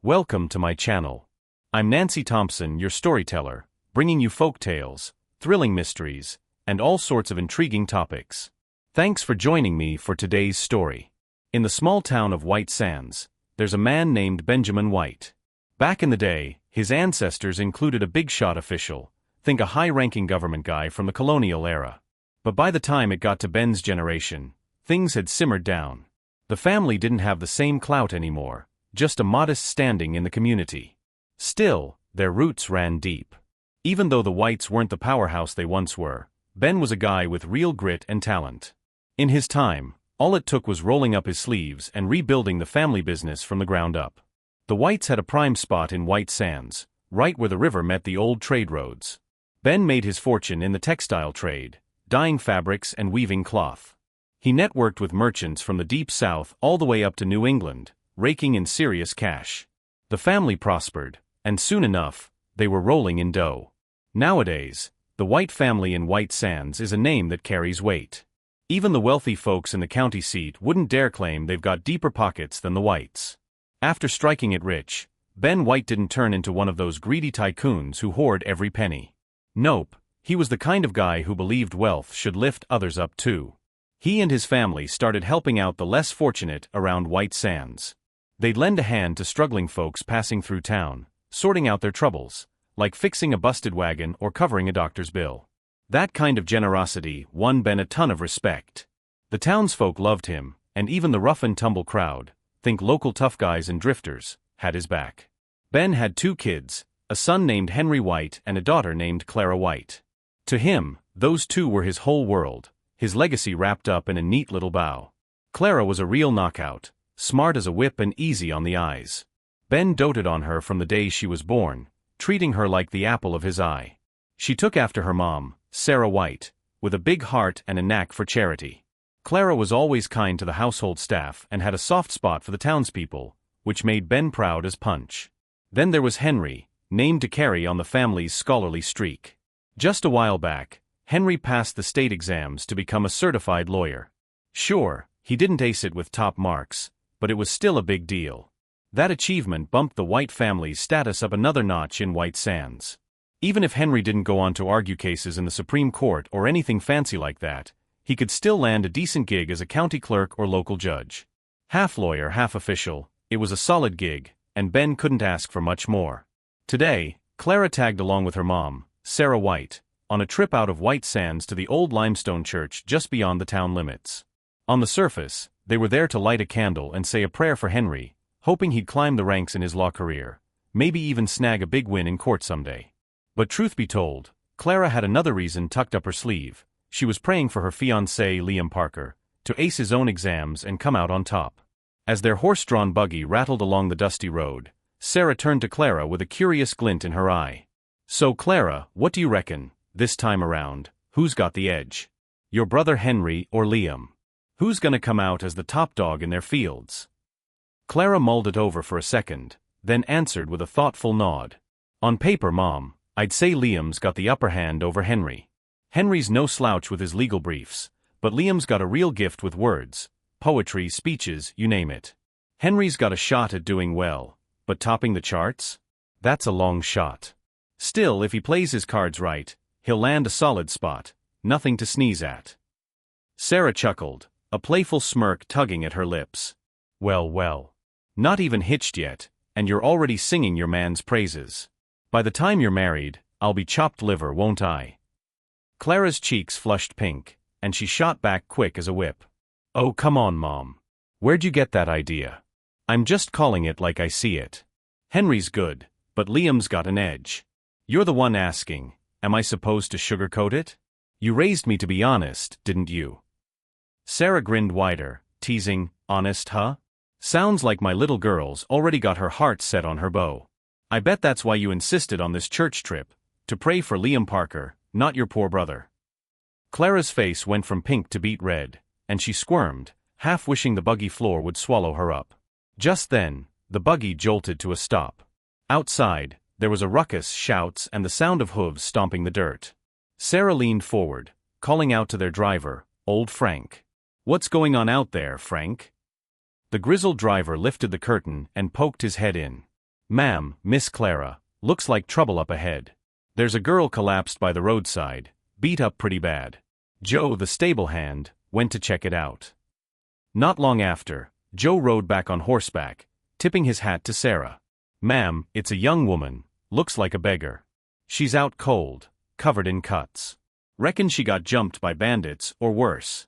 Welcome to my channel. I'm Nancy Thompson, your storyteller, bringing you folk tales, thrilling mysteries, and all sorts of intriguing topics. Thanks for joining me for today's story. In the small town of White Sands, there's a man named Benjamin White. Back in the day, his ancestors included a big-shot official, think a high-ranking government guy from the colonial era. But by the time it got to Ben's generation, things had simmered down. The family didn't have the same clout anymore, just a modest standing in the community. Still, their roots ran deep. Even though the Whites weren't the powerhouse they once were, Ben was a guy with real grit and talent. In his time, all it took was rolling up his sleeves and rebuilding the family business from the ground up. The Whites had a prime spot in White Sands, right where the river met the old trade roads. Ben made his fortune in the textile trade, dyeing fabrics and weaving cloth. He networked with merchants from the deep south all the way up to New England, raking in serious cash. The family prospered, and soon enough, they were rolling in dough. Nowadays, the White family in White Sands is a name that carries weight. Even the wealthy folks in the county seat wouldn't dare claim they've got deeper pockets than the Whites. After striking it rich, Ben White didn't turn into one of those greedy tycoons who hoard every penny. Nope, he was the kind of guy who believed wealth should lift others up too. He and his family started helping out the less fortunate around White Sands. They'd lend a hand to struggling folks passing through town, sorting out their troubles, like fixing a busted wagon or covering a doctor's bill. That kind of generosity won Ben a ton of respect. The townsfolk loved him, and even the rough-and-tumble crowd, think local tough guys and drifters, had his back. Ben had 2 kids, a son named Henry White and a daughter named Clara White. To him, those 2 were his whole world, his legacy wrapped up in a neat little bow. Clara was a real knockout, smart as a whip and easy on the eyes. Ben doted on her from the day she was born, treating her like the apple of his eye. She took after her mom, Sarah White, with a big heart and a knack for charity. Clara was always kind to the household staff and had a soft spot for the townspeople, which made Ben proud as punch. Then there was Henry, named to carry on the family's scholarly streak. Just a while back, Henry passed the state exams to become a certified lawyer. Sure, he didn't ace it with top marks, but it was still a big deal. That achievement bumped the White family's status up another notch in White Sands. Even if Henry didn't go on to argue cases in the Supreme Court or anything fancy like that, he could still land a decent gig as a county clerk or local judge. Half lawyer, half official, it was a solid gig, and Ben couldn't ask for much more. Today, Clara tagged along with her mom, Sarah White, on a trip out of White Sands to the old limestone church just beyond the town limits. On the surface, they were there to light a candle and say a prayer for Henry, hoping he'd climb the ranks in his law career, maybe even snag a big win in court someday. But truth be told, Clara had another reason tucked up her sleeve. She was praying for her fiancé Liam Parker to ace his own exams and come out on top. As their horse-drawn buggy rattled along the dusty road, Sarah turned to Clara with a curious glint in her eye. "So Clara, what do you reckon, this time around, who's got the edge? Your brother Henry or Liam? Who's gonna come out as the top dog in their fields?" Clara mulled it over for a second, then answered with a thoughtful nod. "On paper, Mom, I'd say Liam's got the upper hand over Henry. Henry's no slouch with his legal briefs, but Liam's got a real gift with words, poetry, speeches, you name it. Henry's got a shot at doing well, but topping the charts? That's a long shot. Still, if he plays his cards right, he'll land a solid spot, nothing to sneeze at." Sarah chuckled, a playful smirk tugging at her lips. "Well, well. Not even hitched yet, and you're already singing your man's praises. By the time you're married, I'll be chopped liver, won't I?" Clara's cheeks flushed pink, and she shot back quick as a whip. "Oh, come on, Mom. Where'd you get that idea? I'm just calling it like I see it. Henry's good, but Liam's got an edge. You're the one asking, am I supposed to sugarcoat it? You raised me to be honest, didn't you?" Sarah grinned wider, teasing, "Honest, huh? Sounds like my little girl's already got her heart set on her beau. I bet that's why you insisted on this church trip, to pray for Liam Parker, not your poor brother." Clara's face went from pink to beet red, and she squirmed, half wishing the buggy floor would swallow her up. Just then, the buggy jolted to a stop. Outside, there was a ruckus, shouts, and the sound of hooves stomping the dirt. Sarah leaned forward, calling out to their driver, old Frank. "What's going on out there, Frank?" The grizzled driver lifted the curtain and poked his head in. "Ma'am, Miss Clara, looks like trouble up ahead. There's a girl collapsed by the roadside, beat up pretty bad." Joe, the stable hand, went to check it out. Not long after, Joe rode back on horseback, tipping his hat to Sarah. "Ma'am, it's a young woman, looks like a beggar. She's out cold, covered in cuts. Reckon she got jumped by bandits or worse."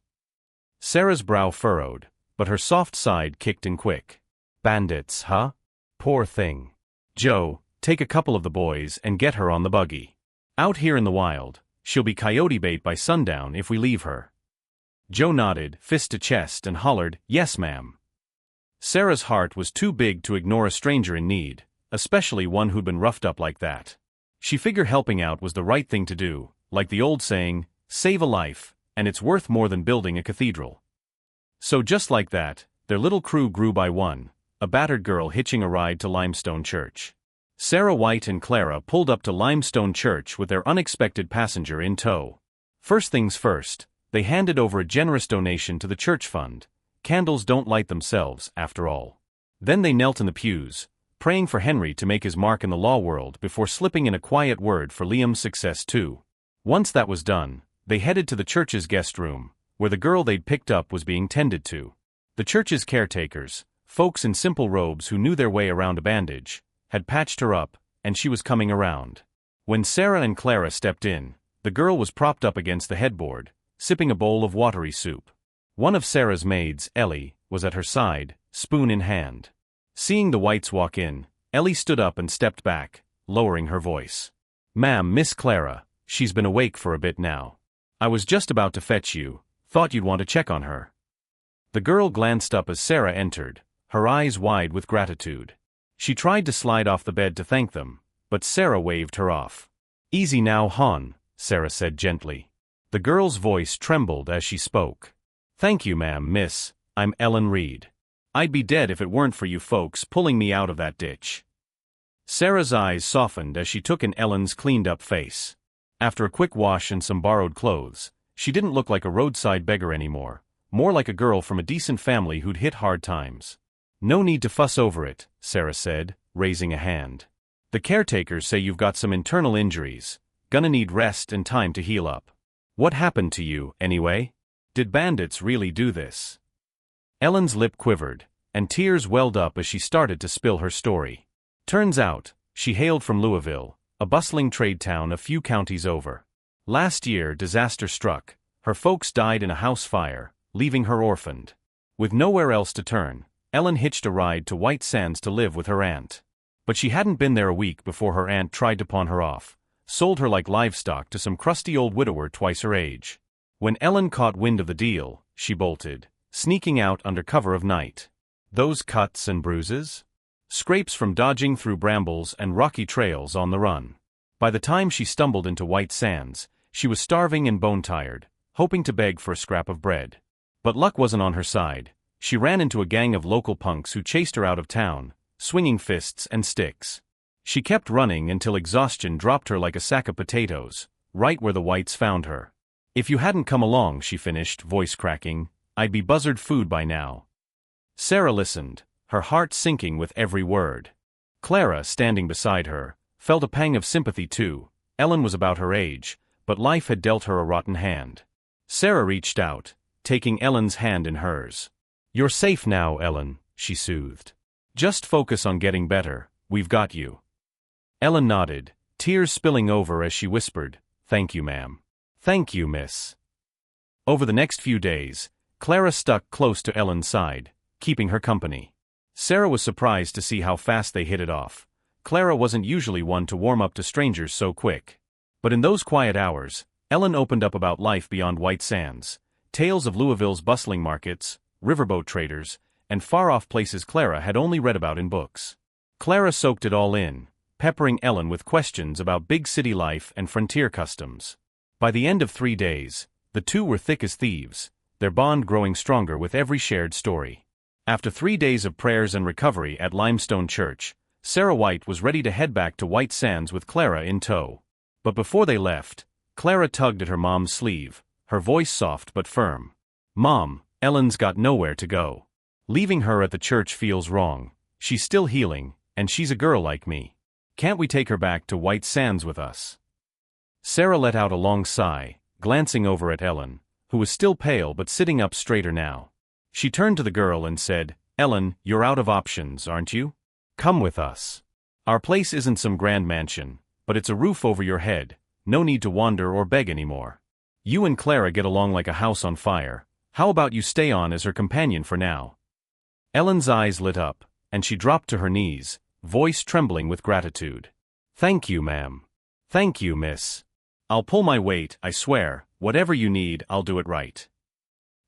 Sarah's brow furrowed, but her soft side kicked in quick. "Bandits, huh? Poor thing. Joe, take a couple of the boys and get her on the buggy. Out here in the wild, she'll be coyote bait by sundown if we leave her." Joe nodded, fist to chest, and hollered, "Yes, ma'am." Sarah's heart was too big to ignore a stranger in need, especially one who'd been roughed up like that. She figured helping out was the right thing to do, like the old saying, save a life, and it's worth more than building a cathedral. So just like that, their little crew grew by one, a battered girl hitching a ride to Limestone Church. Sarah White and Clara pulled up to Limestone Church with their unexpected passenger in tow. First things first, they handed over a generous donation to the church fund. Candles don't light themselves, after all. Then they knelt in the pews, praying for Henry to make his mark in the law world before slipping in a quiet word for Liam's success too. Once that was done, they headed to the church's guest room, where the girl they'd picked up was being tended to. The church's caretakers, folks in simple robes who knew their way around a bandage, had patched her up, and she was coming around. When Sarah and Clara stepped in, the girl was propped up against the headboard, sipping a bowl of watery soup. One of Sarah's maids, Ellie, was at her side, spoon in hand. Seeing the Whites walk in, Ellie stood up and stepped back, lowering her voice. "Ma'am, Miss Clara, she's been awake for a bit now. I was just about to fetch you, thought you'd want to check on her." The girl glanced up as Sarah entered, her eyes wide with gratitude. She tried to slide off the bed to thank them, but Sarah waved her off. "Easy now, hon," Sarah said gently. The girl's voice trembled as she spoke. "Thank you, ma'am, miss, I'm Ellen Reed. I'd be dead if it weren't for you folks pulling me out of that ditch." Sarah's eyes softened as she took in Ellen's cleaned-up face. After a quick wash and some borrowed clothes, she didn't look like a roadside beggar anymore, more like a girl from a decent family who'd hit hard times. "No need to fuss over it," Sarah said, raising a hand. "The caretakers say you've got some internal injuries, gonna need rest and time to heal up. What happened to you, anyway? Did bandits really do this?" Ellen's lip quivered, and tears welled up as she started to spill her story. Turns out, she hailed from Louisville, a bustling trade town a few counties over. Last year, disaster struck. Her folks died in a house fire, leaving her orphaned. With nowhere else to turn, Ellen hitched a ride to White Sands to live with her aunt. But she hadn't been there a week before her aunt tried to pawn her off, sold her like livestock to some crusty old widower twice her age. When Ellen caught wind of the deal, she bolted, sneaking out under cover of night. Those cuts and bruises? Scrapes from dodging through brambles and rocky trails on the run. By the time she stumbled into White Sands, she was starving and bone-tired, hoping to beg for a scrap of bread. But luck wasn't on her side. She ran into a gang of local punks who chased her out of town, swinging fists and sticks. She kept running until exhaustion dropped her like a sack of potatoes, right where the Whites found her. "If you hadn't come along," she finished, voice cracking, "I'd be buzzard food by now." Sarah listened, her heart sinking with every word. Clara, standing beside her, felt a pang of sympathy too. Ellen was about her age, but life had dealt her a rotten hand. Sarah reached out, taking Ellen's hand in hers. "You're safe now, Ellen," she soothed. "Just focus on getting better, we've got you." Ellen nodded, tears spilling over as she whispered, "Thank you, ma'am." "Thank you, miss." Over the next few days, Clara stuck close to Ellen's side, keeping her company. Sarah was surprised to see how fast they hit it off. Clara wasn't usually one to warm up to strangers so quick. But in those quiet hours, Ellen opened up about life beyond White Sands, tales of Louisville's bustling markets, riverboat traders, and far-off places Clara had only read about in books. Clara soaked it all in, peppering Ellen with questions about big city life and frontier customs. By the end of 3 days, the two were thick as thieves, their bond growing stronger with every shared story. After 3 days of prayers and recovery at Limestone Church, Sarah White was ready to head back to White Sands with Clara in tow. But before they left, Clara tugged at her mom's sleeve, her voice soft but firm. "Mom, Ellen's got nowhere to go. Leaving her at the church feels wrong. She's still healing, and she's a girl like me. Can't we take her back to White Sands with us?" Sarah let out a long sigh, glancing over at Ellen, who was still pale but sitting up straighter now. She turned to the girl and said, "Ellen, you're out of options, aren't you? Come with us. Our place isn't some grand mansion, but it's a roof over your head, no need to wander or beg anymore. You and Clara get along like a house on fire. How about you stay on as her companion for now?" Ellen's eyes lit up, and she dropped to her knees, voice trembling with gratitude. "Thank you, ma'am. Thank you, miss. I'll pull my weight, I swear. Whatever you need, I'll do it right."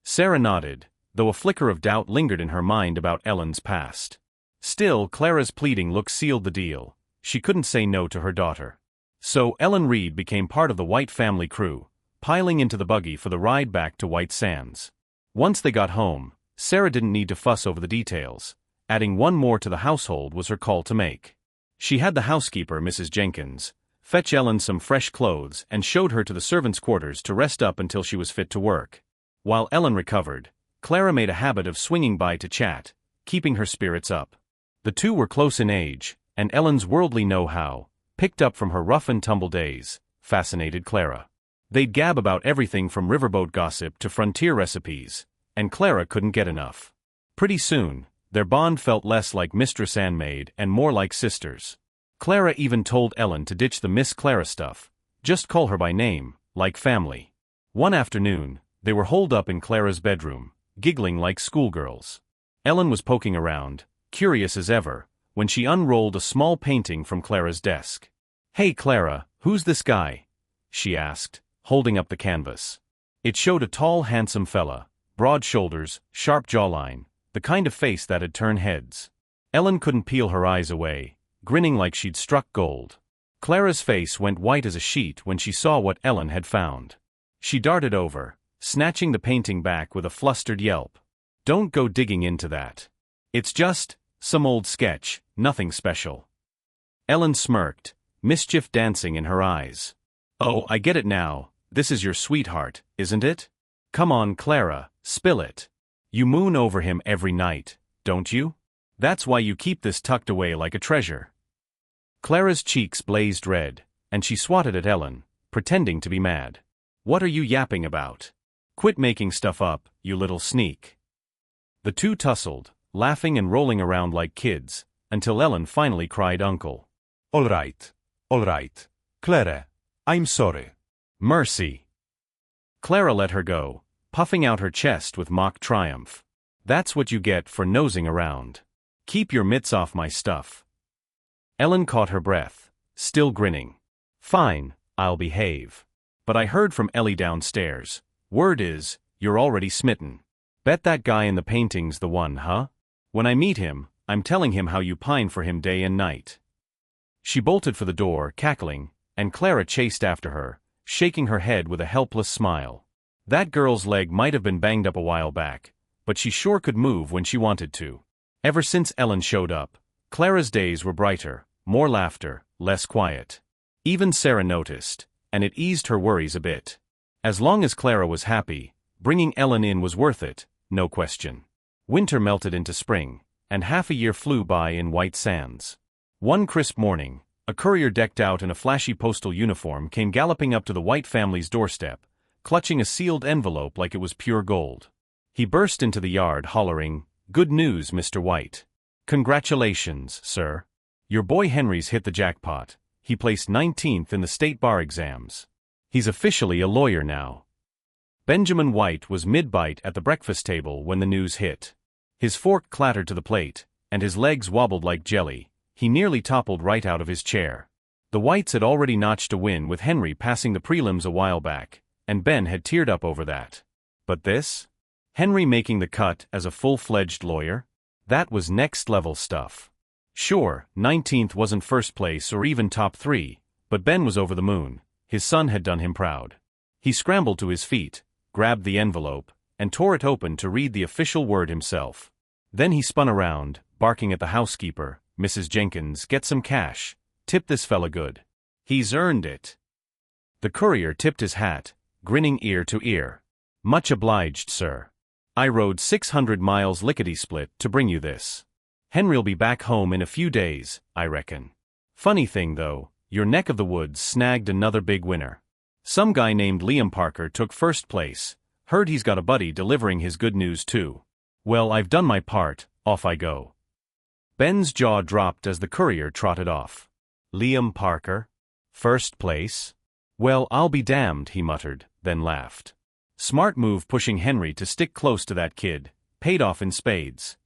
Sarah nodded, though a flicker of doubt lingered in her mind about Ellen's past. Still, Clara's pleading look sealed the deal. She couldn't say no to her daughter. So Ellen Reed became part of the White family crew, piling into the buggy for the ride back to White Sands. Once they got home, Sarah didn't need to fuss over the details. Adding one more to the household was her call to make. She had the housekeeper, Mrs. Jenkins, fetch Ellen some fresh clothes and showed her to the servants' quarters to rest up until she was fit to work. While Ellen recovered, Clara made a habit of swinging by to chat, keeping her spirits up. The two were close in age, and Ellen's worldly know-how, picked up from her rough-and-tumble days, fascinated Clara. They'd gab about everything from riverboat gossip to frontier recipes, and Clara couldn't get enough. Pretty soon, their bond felt less like mistress and maid and more like sisters. Clara even told Ellen to ditch the Miss Clara stuff, just call her by name, like family. One afternoon, they were holed up in Clara's bedroom, giggling like schoolgirls. Ellen was poking around, curious as ever, when she unrolled a small painting from Clara's desk. "Hey Clara, who's this guy?" she asked, holding up the canvas. It showed a tall, handsome fella, broad shoulders, sharp jawline, the kind of face that'd turn heads. Ellen couldn't peel her eyes away, grinning like she'd struck gold. Clara's face went white as a sheet when she saw what Ellen had found. She darted over, snatching the painting back with a flustered yelp. "Don't go digging into that. It's just some old sketch, nothing special." Ellen smirked, mischief dancing in her eyes. "Oh, I get it now. This is your sweetheart, isn't it? Come on, Clara, spill it. You moon over him every night, don't you? That's why you keep this tucked away like a treasure." Clara's cheeks blazed red, and she swatted at Ellen, pretending to be mad. "What are you yapping about? Quit making stuff up, you little sneak." The two tussled, laughing and rolling around like kids, until Ellen finally cried uncle. All right, Clara, I'm sorry." "Mercy." Clara let her go, puffing out her chest with mock triumph. "That's what you get for nosing around. Keep your mitts off my stuff." Ellen caught her breath, still grinning. "Fine, I'll behave. But I heard from Ellie downstairs. Word is, you're already smitten. Bet that guy in the painting's the one, huh? When I meet him, I'm telling him how you pine for him day and night." She bolted for the door, cackling, and Clara chased after her, shaking her head with a helpless smile. That girl's leg might have been banged up a while back, but she sure could move when she wanted to. Ever since Ellen showed up, Clara's days were brighter, more laughter, less quiet. Even Sarah noticed, and it eased her worries a bit. As long as Clara was happy, bringing Ellen in was worth it, no question. Winter melted into spring, and half a year flew by in White Sands. One crisp morning, a courier decked out in a flashy postal uniform came galloping up to the White family's doorstep, clutching a sealed envelope like it was pure gold. He burst into the yard hollering, "Good news, Mr. White. Congratulations, sir. Your boy Henry's hit the jackpot. He placed 19th in the state bar exams. He's officially a lawyer now." Benjamin White was mid-bite at the breakfast table when the news hit. His fork clattered to the plate, and his legs wobbled like jelly. He nearly toppled right out of his chair. The Whites had already notched a win with Henry passing the prelims a while back, and Ben had teared up over that. But this? Henry making the cut as a full-fledged lawyer? That was next-level stuff. Sure, 19th wasn't first place or even top 3, but Ben was over the moon. His son had done him proud. He scrambled to his feet, grabbed the envelope, and tore it open to read the official word himself. Then he spun around, barking at the housekeeper, "Mrs. Jenkins, get some cash. Tip this fella good. He's earned it." The courier tipped his hat, grinning ear to ear. "Much obliged, sir. I rode 600 miles lickety-split to bring you this." Henry'll be back home in a few days, I reckon. Funny thing though, your neck of the woods snagged another big winner. Some guy named Liam Parker took first place. Heard he's got a buddy delivering his good news too. Well, I've done my part, off I go. Ben's jaw dropped as the courier trotted off. Liam Parker? First place? Well, I'll be damned, he muttered, then laughed. Smart move pushing Henry to stick close to that kid. Paid off in spades.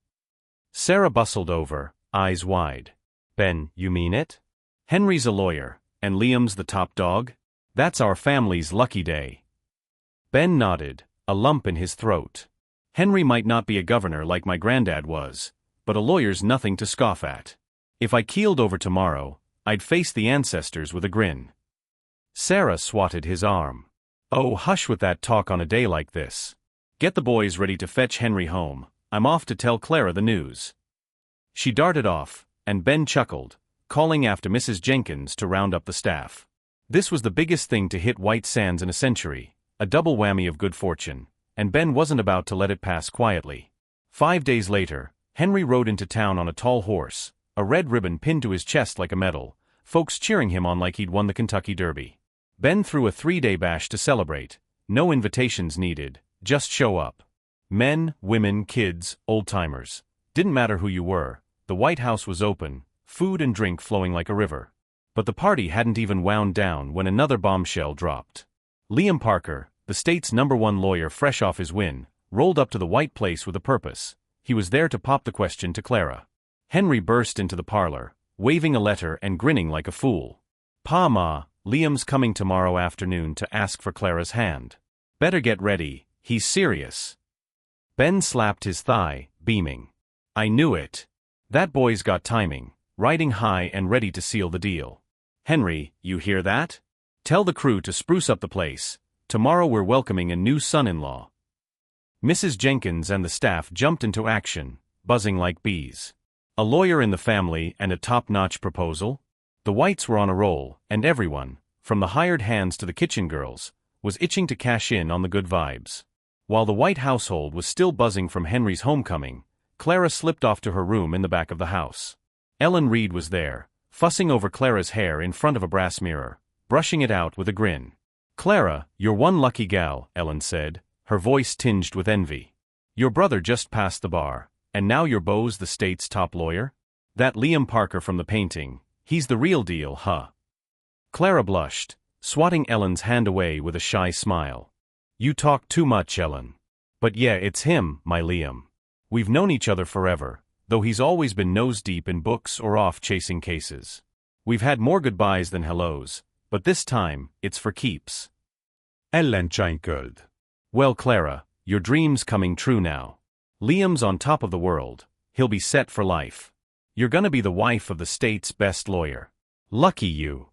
Sarah bustled over, eyes wide. Ben, you mean it? Henry's a lawyer, and Liam's the top dog? That's our family's lucky day. Ben nodded, a lump in his throat. Henry might not be a governor like my granddad was, but a lawyer's nothing to scoff at. If I keeled over tomorrow, I'd face the ancestors with a grin. Sarah swatted his arm. Oh, hush with that talk on a day like this. Get the boys ready to fetch Henry home. I'm off to tell Clara the news. She darted off, and Ben chuckled, calling after Mrs. Jenkins to round up the staff. This was the biggest thing to hit White Sands in a century, a double whammy of good fortune, and Ben wasn't about to let it pass quietly. 5 days later, Henry rode into town on a tall horse, a red ribbon pinned to his chest like a medal, folks cheering him on like he'd won the Kentucky Derby. Ben threw a 3-day bash to celebrate, no invitations needed, just show up. Men, women, kids, old-timers. Didn't matter who you were, the White House was open, food and drink flowing like a river. But the party hadn't even wound down when another bombshell dropped. Liam Parker, the state's #1 lawyer fresh off his win, rolled up to the White Place with a purpose. He was there to pop the question to Clara. Henry burst into the parlor, waving a letter and grinning like a fool. Pa Ma, Liam's coming tomorrow afternoon to ask for Clara's hand. Better get ready, he's serious. Ben slapped his thigh, beaming. I knew it. That boy's got timing, riding high and ready to seal the deal. Henry, you hear that? Tell the crew to spruce up the place. Tomorrow we're welcoming a new son-in-law. Mrs. Jenkins and the staff jumped into action, buzzing like bees. A lawyer in the family and a top-notch proposal? The Whites were on a roll, and everyone, from the hired hands to the kitchen girls, was itching to cash in on the good vibes. While the White household was still buzzing from Henry's homecoming, Clara slipped off to her room in the back of the house. Ellen Reed was there, fussing over Clara's hair in front of a brass mirror, brushing it out with a grin. Clara, you're one lucky gal, Ellen said, her voice tinged with envy. Your brother just passed the bar, and now your beau's the state's top lawyer? That Liam Parker from the painting, he's the real deal, huh? Clara blushed, swatting Ellen's hand away with a shy smile. You talk too much, Ellen. But yeah, it's him, my Liam. We've known each other forever, though he's always been nose-deep in books or off chasing cases. We've had more goodbyes than hellos, but this time, it's for keeps. Ellen chuckled. Well, Clara, your dream's coming true now. Liam's on top of the world, he'll be set for life. You're gonna be the wife of the state's best lawyer. Lucky you.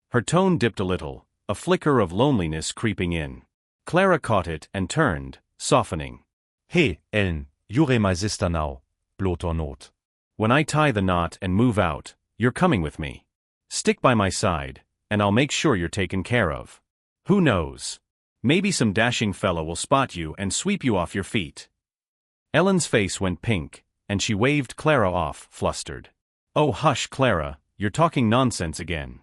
Her tone dipped a little, a flicker of loneliness creeping in. Clara caught it and turned, softening. Hey, Ellen, you're my sister now, blot or not. When I tie the knot and move out, you're coming with me. Stick by my side, and I'll make sure you're taken care of. Who knows? Maybe some dashing fella will spot you and sweep you off your feet. Ellen's face went pink, and she waved Clara off, flustered. Oh hush, Clara, you're talking nonsense again.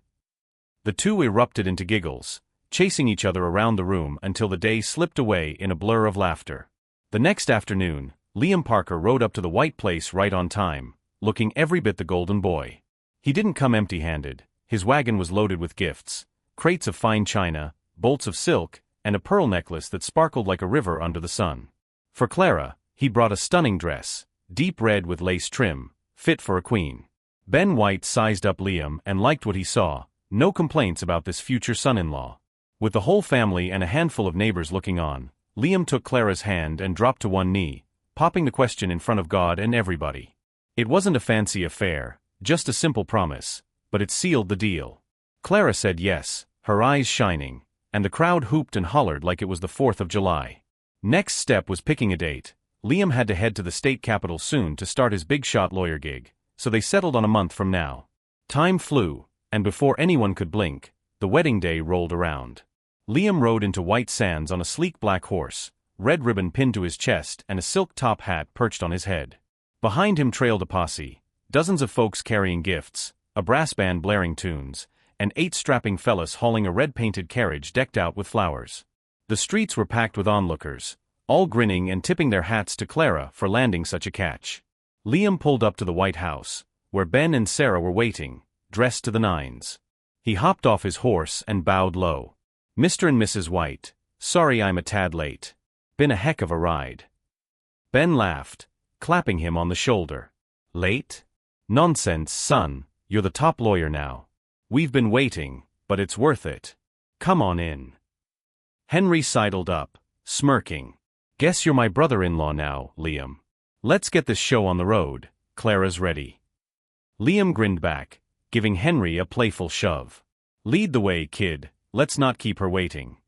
The two erupted into giggles, chasing each other around the room until the day slipped away in a blur of laughter. The next afternoon, Liam Parker rode up to the White Place right on time, looking every bit the golden boy. He didn't come empty-handed. His wagon was loaded with gifts, crates of fine china, bolts of silk, and a pearl necklace that sparkled like a river under the sun. For Clara, he brought a stunning dress, deep red with lace trim, fit for a queen. Ben White sized up Liam and liked what he saw, no complaints about this future son-in-law. With the whole family and a handful of neighbors looking on, Liam took Clara's hand and dropped to one knee, popping the question in front of God and everybody. It wasn't a fancy affair, just a simple promise, but it sealed the deal. Clara said yes, her eyes shining, and the crowd hooped and hollered like it was the 4th of July. Next step was picking a date. Liam had to head to the state capitol soon to start his big-shot lawyer gig, so they settled on a month from now. Time flew, and before anyone could blink, the wedding day rolled around. Liam rode into White Sands on a sleek black horse, red ribbon pinned to his chest and a silk top hat perched on his head. Behind him trailed a posse, dozens of folks carrying gifts, a brass band blaring tunes, and 8 strapping fellas hauling a red-painted carriage decked out with flowers. The streets were packed with onlookers, all grinning and tipping their hats to Clara for landing such a catch. Liam pulled up to the White House, where Ben and Sarah were waiting, dressed to the nines. He hopped off his horse and bowed low. "Mr. and Mrs. White, sorry I'm a tad late. Been a heck of a ride." Ben laughed, clapping him on the shoulder. "Late? Nonsense, son, you're the top lawyer now. We've been waiting, but it's worth it. Come on in." Henry sidled up, smirking. "Guess you're my brother-in-law now, Liam. Let's get this show on the road, Clara's ready." Liam grinned back, giving Henry a playful shove. "Lead the way, kid, let's not keep her waiting."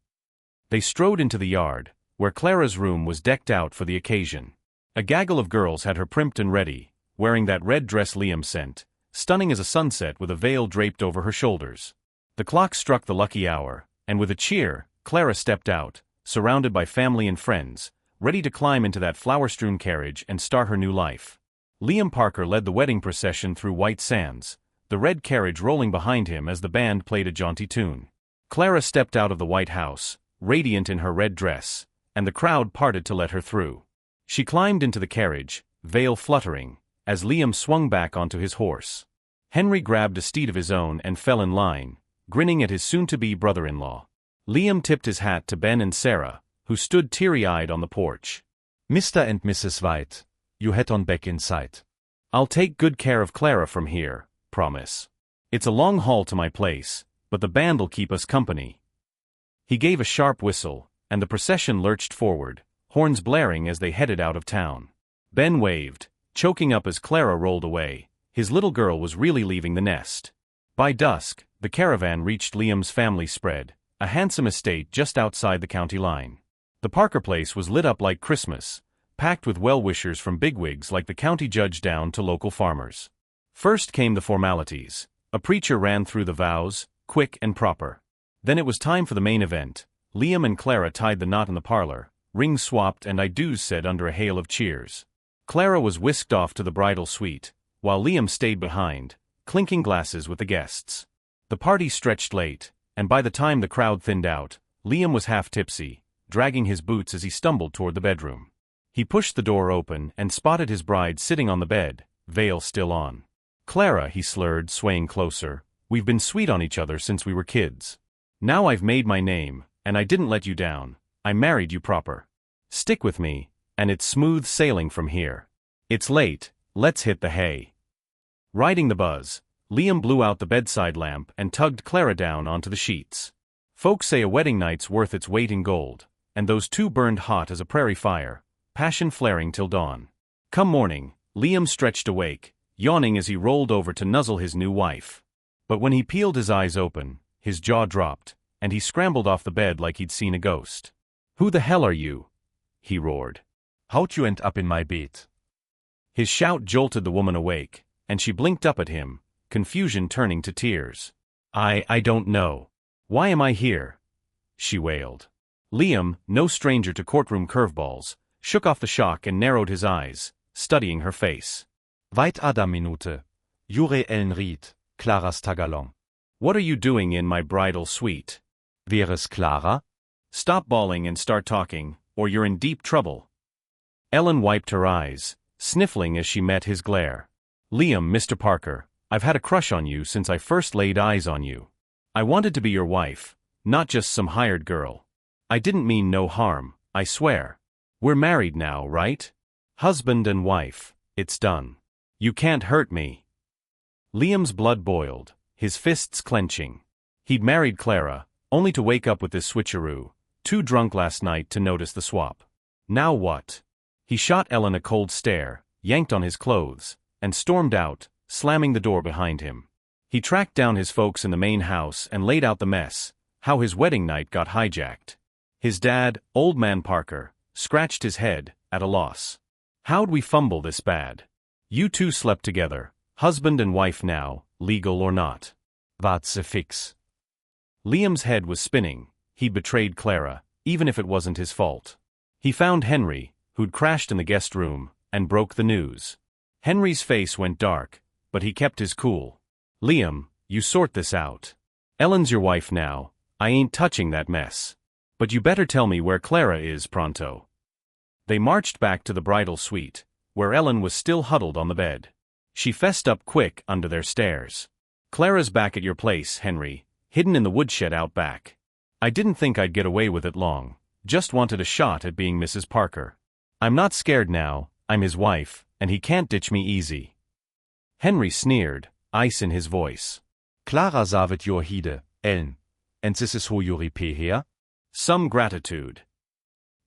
They strode into the yard, where Clara's room was decked out for the occasion. A gaggle of girls had her primped and ready, wearing that red dress Liam sent, stunning as a sunset with a veil draped over her shoulders. The clock struck the lucky hour, and with a cheer, Clara stepped out, surrounded by family and friends, ready to climb into that flower-strewn carriage and start her new life. Liam Parker led the wedding procession through White Sands, the red carriage rolling behind him as the band played a jaunty tune. Clara stepped out of the White House, radiant in her red dress, and the crowd parted to let her through. She climbed into the carriage, veil fluttering, as Liam swung back onto his horse. Henry grabbed a steed of his own and fell in line, grinning at his soon-to-be brother-in-law. Liam tipped his hat to Ben and Sarah, who stood teary-eyed on the porch. "Mr. and Mrs. White, you head on back inside. I'll take good care of Clara from here, promise. It's a long haul to my place, but the band'll keep us company." He gave a sharp whistle, and the procession lurched forward, horns blaring as they headed out of town. Ben waved, choking up as Clara rolled away. His little girl was really leaving the nest. By dusk, the caravan reached Liam's family spread, a handsome estate just outside the county line. The Parker place was lit up like Christmas, packed with well-wishers from bigwigs like the county judge down to local farmers. First came the formalities. A preacher ran through the vows, quick and proper. Then it was time for the main event. Liam and Clara tied the knot in the parlor, rings swapped and I do's said under a hail of cheers. Clara was whisked off to the bridal suite, while Liam stayed behind, clinking glasses with the guests. The party stretched late, and by the time the crowd thinned out, Liam was half tipsy, dragging his boots as he stumbled toward the bedroom. He pushed the door open and spotted his bride sitting on the bed, veil still on. "Clara," he slurred, swaying closer, "we've been sweet on each other since we were kids. Now I've made my name, and I didn't let you down. I married you proper. Stick with me, and it's smooth sailing from here. It's late, let's hit the hay." Riding the buzz, Liam blew out the bedside lamp and tugged Clara down onto the sheets. Folks say a wedding night's worth its weight in gold, and those two burned hot as a prairie fire, passion flaring till dawn. Come morning, Liam stretched awake, yawning as he rolled over to nuzzle his new wife. But when he peeled his eyes open, his jaw dropped, and he scrambled off the bed like he'd seen a ghost. "Who the hell are you?" he roared. "How'd you end up in my bed?" His shout jolted the woman awake, and she blinked up at him, confusion turning to tears. I don't know. Why am I here?" she wailed. Liam, no stranger to courtroom curveballs, shook off the shock and narrowed his eyes, studying her face. "Weit Adam Minute. Jure Ellen Ried, Claras Tagalong. What are you doing in my bridal suite? Wer ist Clara? Stop bawling and start talking, or you're in deep trouble." Ellen wiped her eyes, sniffling as she met his glare. "Liam, Mr. Parker, I've had a crush on you since I first laid eyes on you. I wanted to be your wife, not just some hired girl. I didn't mean no harm, I swear. We're married now, right? Husband and wife, it's done. You can't hurt me." Liam's blood boiled, his fists clenching. He'd married Clara, only to wake up with this switcheroo, too drunk last night to notice the swap. Now what? He shot Ellen a cold stare, yanked on his clothes, and stormed out, slamming the door behind him. He tracked down his folks in the main house and laid out the mess, how his wedding night got hijacked. His dad, Old Man Parker, scratched his head, at a loss. "How'd we fumble this bad? You two slept together, husband and wife now, legal or not. What's a fix?" Liam's head was spinning. He'd betrayed Clara, even if it wasn't his fault. He found Henry, who'd crashed in the guest room, and broke the news. Henry's face went dark, but he kept his cool. Liam, you sort this out. Ellen's your wife now, I ain't touching that mess. But you better tell me where Clara is pronto. They marched back to the bridal suite, where Ellen was still huddled on the bed. She fessed up quick under their stares. Clara's back at your place, Henry, hidden in the woodshed out back. I didn't think I'd get away with it long, just wanted a shot at being Mrs. Parker. I'm not scared now, I'm his wife, and he can't ditch me easy. Henry sneered, ice in his voice. Clara savet your hide, Ellen, and this is who you repay here? Some gratitude.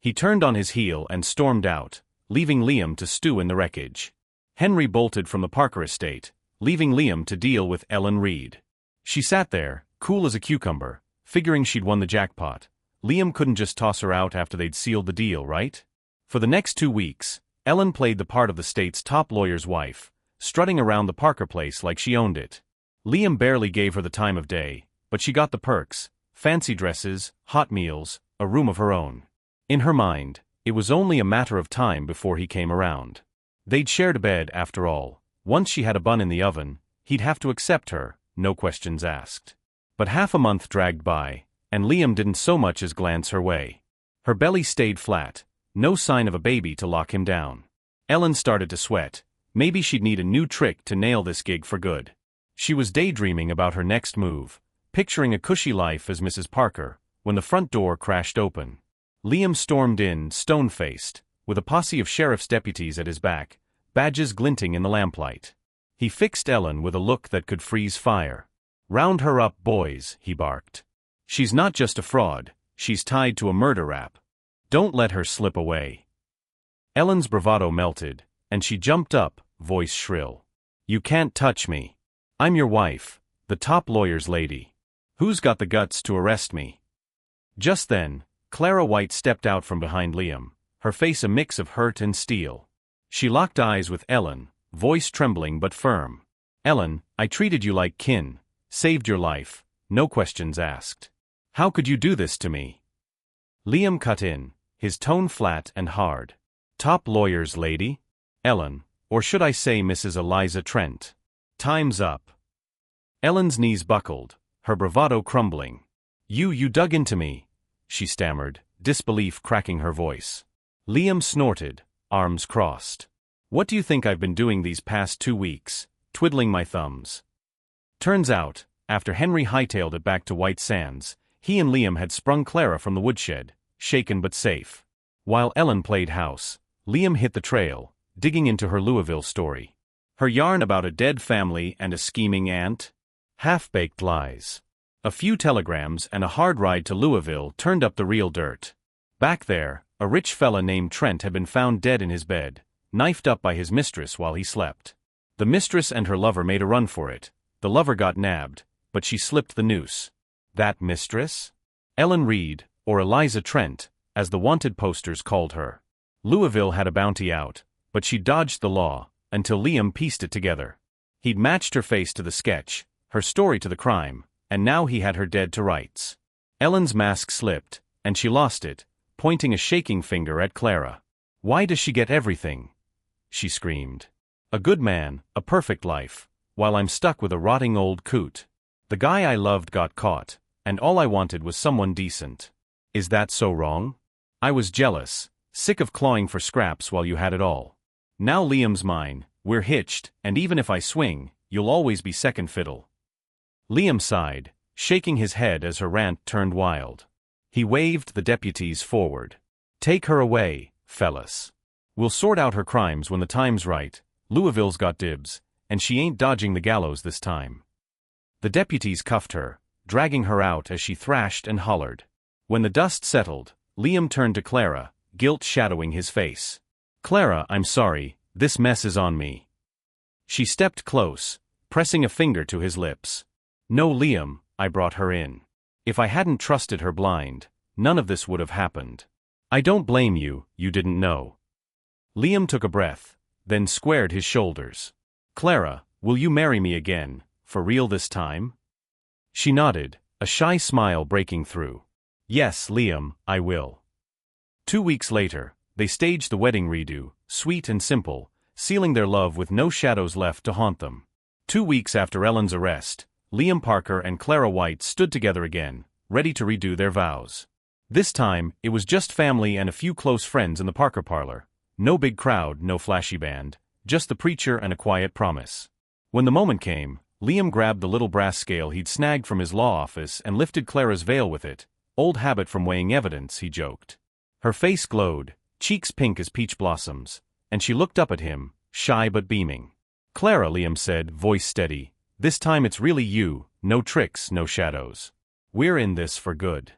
He turned on his heel and stormed out, leaving Liam to stew in the wreckage. Henry bolted from the Parker estate, leaving Liam to deal with Ellen Reed. She sat there, cool as a cucumber, figuring she'd won the jackpot. Liam couldn't just toss her out after they'd sealed the deal, right? For the next 2 weeks, Ellen played the part of the state's top lawyer's wife, strutting around the Parker place like she owned it. Liam barely gave her the time of day, but she got the perks: fancy dresses, hot meals, a room of her own. In her mind, it was only a matter of time before he came around. They'd shared a bed after all. Once she had a bun in the oven, he'd have to accept her, no questions asked. But half a month dragged by, and Liam didn't so much as glance her way. Her belly stayed flat, no sign of a baby to lock him down. Ellen started to sweat. Maybe she'd need a new trick to nail this gig for good. She was daydreaming about her next move, picturing a cushy life as Mrs. Parker, when the front door crashed open. Liam stormed in, stone-faced, with a posse of sheriff's deputies at his back, badges glinting in the lamplight. He fixed Ellen with a look that could freeze fire. "Round her up, boys," he barked. "She's not just a fraud, she's tied to a murder rap. Don't let her slip away." Ellen's bravado melted, and she jumped up, voice shrill. "You can't touch me. I'm your wife, the top lawyer's lady. Who's got the guts to arrest me?" Just then, Clara White stepped out from behind Liam, her face a mix of hurt and steel. She locked eyes with Ellen, voice trembling but firm. "Ellen, I treated you like kin, saved your life, no questions asked. How could you do this to me?" Liam cut in, his tone flat and hard. "Top lawyer's lady? Ellen, or should I say Mrs. Eliza Trent? Time's up." Ellen's knees buckled, her bravado crumbling. You dug into me," she stammered, disbelief cracking her voice. Liam snorted, arms crossed. "What do you think I've been doing these past 2 weeks, twiddling my thumbs?" Turns out, after Henry hightailed it back to White Sands, he and Liam had sprung Clara from the woodshed, shaken but safe. While Ellen played house, Liam hit the trail, digging into her Louisville story. Her yarn about a dead family and a scheming aunt? Half-baked lies. A few telegrams and a hard ride to Louisville turned up the real dirt. Back there, a rich fella named Trent had been found dead in his bed, knifed up by his mistress while he slept. The mistress and her lover made a run for it. The lover got nabbed, but she slipped the noose. That mistress? Ellen Reed, or Eliza Trent, as the wanted posters called her. Louisville had a bounty out, but she dodged the law, until Liam pieced it together. He'd matched her face to the sketch, her story to the crime, and now he had her dead to rights. Ellen's mask slipped, and she lost it, pointing a shaking finger at Clara. "Why does she get everything?" she screamed. "A good man, a perfect life, while I'm stuck with a rotting old coot. The guy I loved got caught, and all I wanted was someone decent. Is that so wrong? I was jealous, sick of clawing for scraps while you had it all. Now Liam's mine, we're hitched, and even if I swing, you'll always be second fiddle." Liam sighed, shaking his head as her rant turned wild. He waved the deputies forward. "Take her away, fellas. We'll sort out her crimes when the time's right. Louisville's got dibs, and she ain't dodging the gallows this time." The deputies cuffed her, dragging her out as she thrashed and hollered. When the dust settled, Liam turned to Clara, guilt shadowing his face. "Clara, I'm sorry, this mess is on me." She stepped close, pressing a finger to his lips. "No, Liam, I brought her in. If I hadn't trusted her blind, none of this would have happened. I don't blame you, you didn't know." Liam took a breath, then squared his shoulders. "Clara, will you marry me again, for real this time?" She nodded, a shy smile breaking through. "Yes, Liam, I will." 2 weeks later, they staged the wedding redo, sweet and simple, sealing their love with no shadows left to haunt them. 2 weeks after Ellen's arrest, Liam Parker and Clara White stood together again, ready to redo their vows. This time, it was just family and a few close friends in the Parker parlor. No big crowd, no flashy band, just the preacher and a quiet promise. When the moment came, Liam grabbed the little brass scale he'd snagged from his law office and lifted Clara's veil with it. Old habit from weighing evidence, he joked. Her face glowed, cheeks pink as peach blossoms, and she looked up at him, shy but beaming. "Clara," Liam said, voice steady, "this time it's really you, no tricks, no shadows. We're in this for good."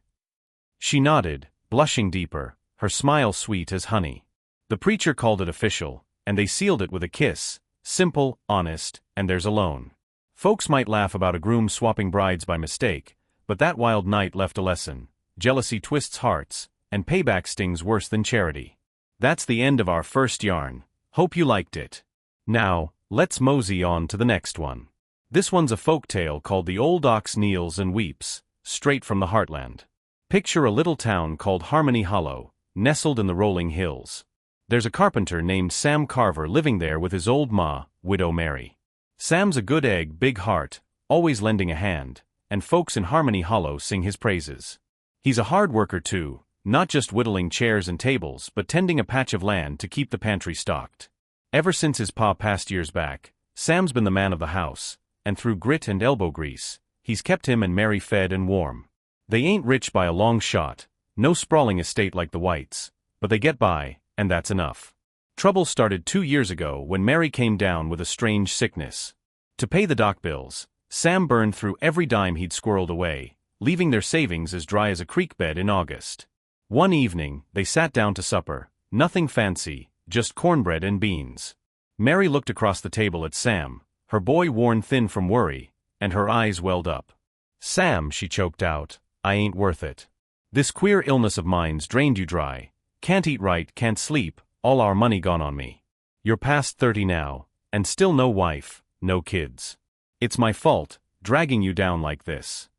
She nodded, blushing deeper, her smile sweet as honey. The preacher called it official, and they sealed it with a kiss, simple, honest, and theirs alone. Folks might laugh about a groom swapping brides by mistake, but that wild night left a lesson. Jealousy twists hearts, and payback stings worse than charity. That's the end of our first yarn. Hope you liked it. Now, let's mosey on to the next one. This one's a folk tale called The Old Ox Kneels and Weeps, straight from the heartland. Picture a little town called Harmony Hollow, nestled in the rolling hills. There's a carpenter named Sam Carver living there with his old ma, Widow Mary. Sam's a good egg, big heart, always lending a hand, and folks in Harmony Hollow sing his praises. He's a hard worker too, not just whittling chairs and tables but tending a patch of land to keep the pantry stocked. Ever since his pa passed years back, Sam's been the man of the house, and through grit and elbow grease, he's kept him and Mary fed and warm. They ain't rich by a long shot, no sprawling estate like the Whites, but they get by, and that's enough. Trouble started 2 years ago when Mary came down with a strange sickness. To pay the doc bills, Sam burned through every dime he'd squirreled away, leaving their savings as dry as a creek bed in August. One evening, they sat down to supper, nothing fancy, just cornbread and beans. Mary looked across the table at Sam, her boy worn thin from worry, and her eyes welled up. "Sam," she choked out, "I ain't worth it. This queer illness of mine's drained you dry. Can't eat right, can't sleep, all our money gone on me. You're past 30 now, and still no wife, no kids. It's my fault, dragging you down like this."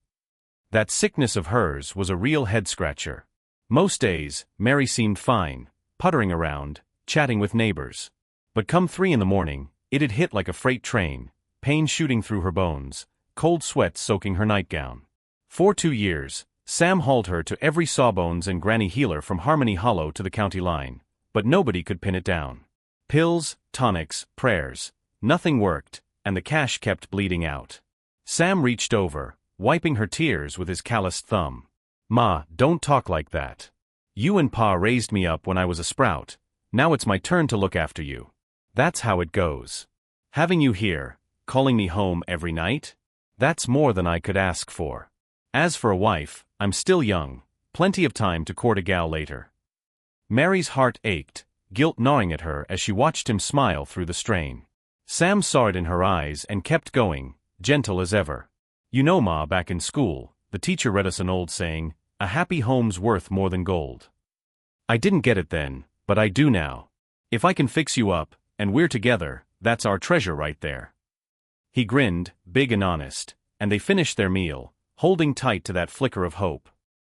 That sickness of hers was a real head-scratcher. Most days, Mary seemed fine, puttering around, chatting with neighbors. But come 3 in the morning, it'd hit like a freight train, pain shooting through her bones, cold sweat soaking her nightgown. For 2 years, Sam hauled her to every Sawbones and Granny healer from Harmony Hollow to the county line, but nobody could pin it down. Pills, tonics, prayers, nothing worked, and the cash kept bleeding out. Sam reached over, wiping her tears with his calloused thumb. "Ma, don't talk like that. You and Pa raised me up when I was a sprout, now it's my turn to look after you. That's how it goes. Having you here, calling me home every night? That's more than I could ask for. As for a wife, I'm still young, plenty of time to court a gal later." Mary's heart ached, guilt gnawing at her as she watched him smile through the strain. Sam saw it in her eyes and kept going, gentle as ever. "You know, Ma, back in school, the teacher read us an old saying, 'A happy home's worth more than gold.' I didn't get it then, but I do now. If I can fix you up, and we're together, that's our treasure right there." He grinned, big and honest, and they finished their meal, holding tight to that flicker of hope.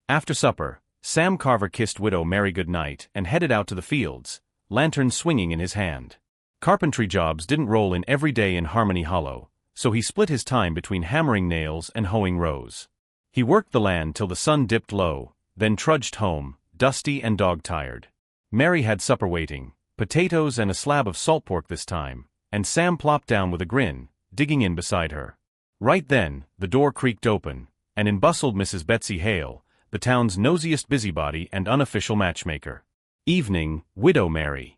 After supper, Sam Carver kissed Widow Mary goodnight and headed out to the fields, lantern swinging in his hand. Carpentry jobs didn't roll in every day in Harmony Hollow, so he split his time between hammering nails and hoeing rows. He worked the land till the sun dipped low, then trudged home, dusty and dog-tired. Mary had supper waiting, potatoes and a slab of salt pork this time, and Sam plopped down with a grin, digging in beside her. Right then, the door creaked open, and in bustled Mrs. Betsy Hale, the town's nosiest busybody and unofficial matchmaker. "Evening, Widow Mary,"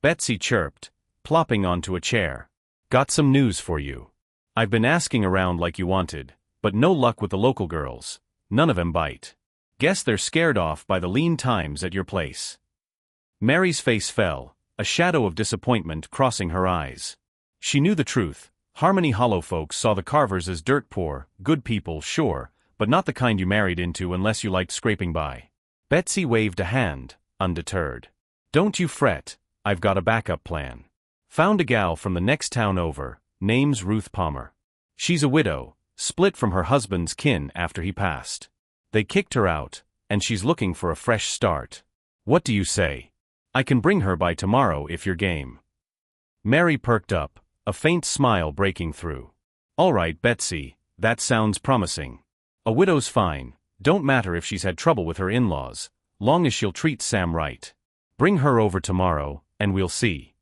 Betsy chirped, plopping onto a chair. "Got some news for you. I've been asking around like you wanted, but no luck with the local girls, none of 'em bite. Guess they're scared off by the lean times at your place." Mary's face fell, a shadow of disappointment crossing her eyes. She knew the truth. Harmony Hollow folks saw the Carvers as dirt poor, good people, sure, but not the kind you married into unless you liked scraping by. Betsy waved a hand, undeterred. "Don't you fret, I've got a backup plan. Found a gal from the next town over, name's Ruth Palmer. She's a widow, split from her husband's kin after he passed. They kicked her out, and she's looking for a fresh start. What do you say? I can bring her by tomorrow if you're game." Mary perked up, a faint smile breaking through. All right, Betsy, that sounds promising. A widow's fine, don't matter if she's had trouble with her in-laws, long as she'll treat Sam right. Bring her over tomorrow, and we'll see.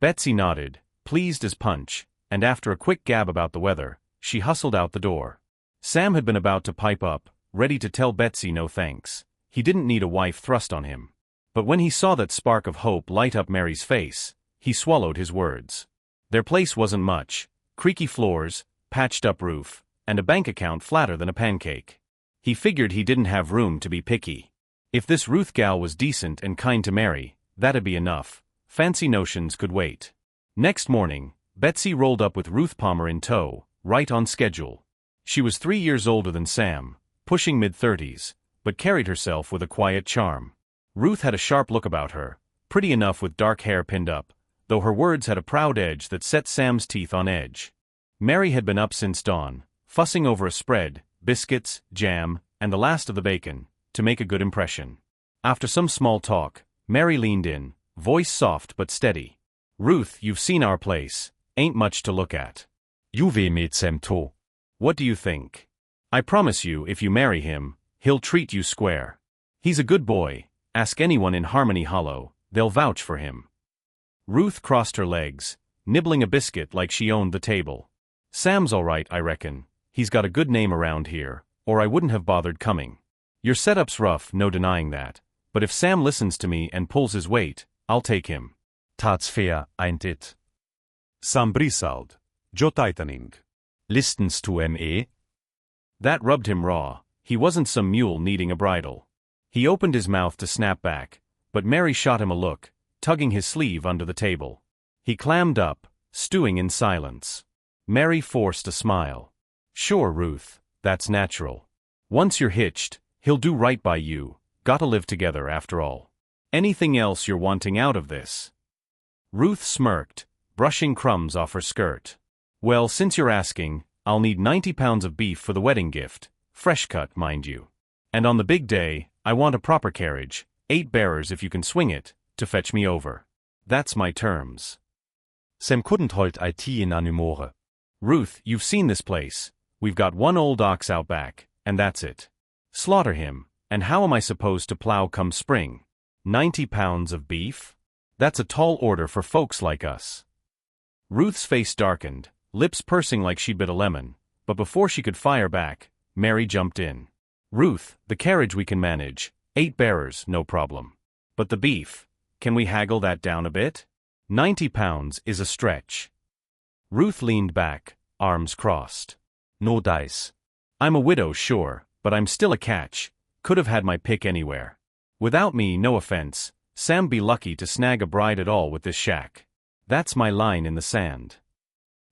Betsy nodded, pleased as punch, and after a quick gab about the weather, she hustled out the door. Sam had been about to pipe up, ready to tell Betsy no thanks. He didn't need a wife thrust on him. But when he saw that spark of hope light up Mary's face, he swallowed his words. Their place wasn't much: creaky floors, patched-up roof, and a bank account flatter than a pancake. He figured he didn't have room to be picky. If this Ruth gal was decent and kind to Mary, that'd be enough. Fancy notions could wait. Next morning, Betsy rolled up with Ruth Palmer in tow, right on schedule. She was 3 years older than Sam, pushing mid-30s, but carried herself with a quiet charm. Ruth had a sharp look about her, pretty enough with dark hair pinned up, though her words had a proud edge that set Sam's teeth on edge. Mary had been up since dawn, fussing over a spread, biscuits, jam, and the last of the bacon, to make a good impression. After some small talk, Mary leaned in, voice soft but steady. Ruth, you've seen our place, ain't much to look at. Juve med Sam to. What do you think? I promise you if you marry him, he'll treat you square. He's a good boy, ask anyone in Harmony Hollow, they'll vouch for him. Ruth crossed her legs, nibbling a biscuit like she owned the table. Sam's all right, I reckon. He's got a good name around here, or I wouldn't have bothered coming. Your setup's rough, no denying that, but if Sam listens to me and pulls his weight, I'll take him. That's fair, ain't it? Sam brisald. Jo tightening. Listens to me? That rubbed him raw. He wasn't some mule needing a bridle. He opened his mouth to snap back, but Mary shot him a look, tugging his sleeve under the table. He clammed up, stewing in silence. Mary forced a smile. Sure, Ruth, that's natural. Once you're hitched, he'll do right by you, gotta live together after all. Anything else you're wanting out of this? Ruth smirked, brushing crumbs off her skirt. Well, since you're asking, I'll need 90 pounds of beef for the wedding gift, fresh cut, mind you. And on the big day, I want a proper carriage, 8 bearers if you can swing it, to fetch me over. That's my terms. Sam couldn't hold it in anymore. Ruth, you've seen this place. We've got one old ox out back, and that's it. Slaughter him, and how am I supposed to plow come spring? 90 pounds of beef? That's a tall order for folks like us. Ruth's face darkened, lips pursing like she'd bit a lemon, but before she could fire back, Mary jumped in. Ruth, the carriage we can manage, 8 bearers, no problem. But the beef, can we haggle that down a bit? 90 pounds is a stretch. Ruth leaned back, arms crossed. No dice. I'm a widow, sure, but I'm still a catch, could have had my pick anywhere. Without me, no offense, Sam be lucky to snag a bride at all with this shack. That's my line in the sand.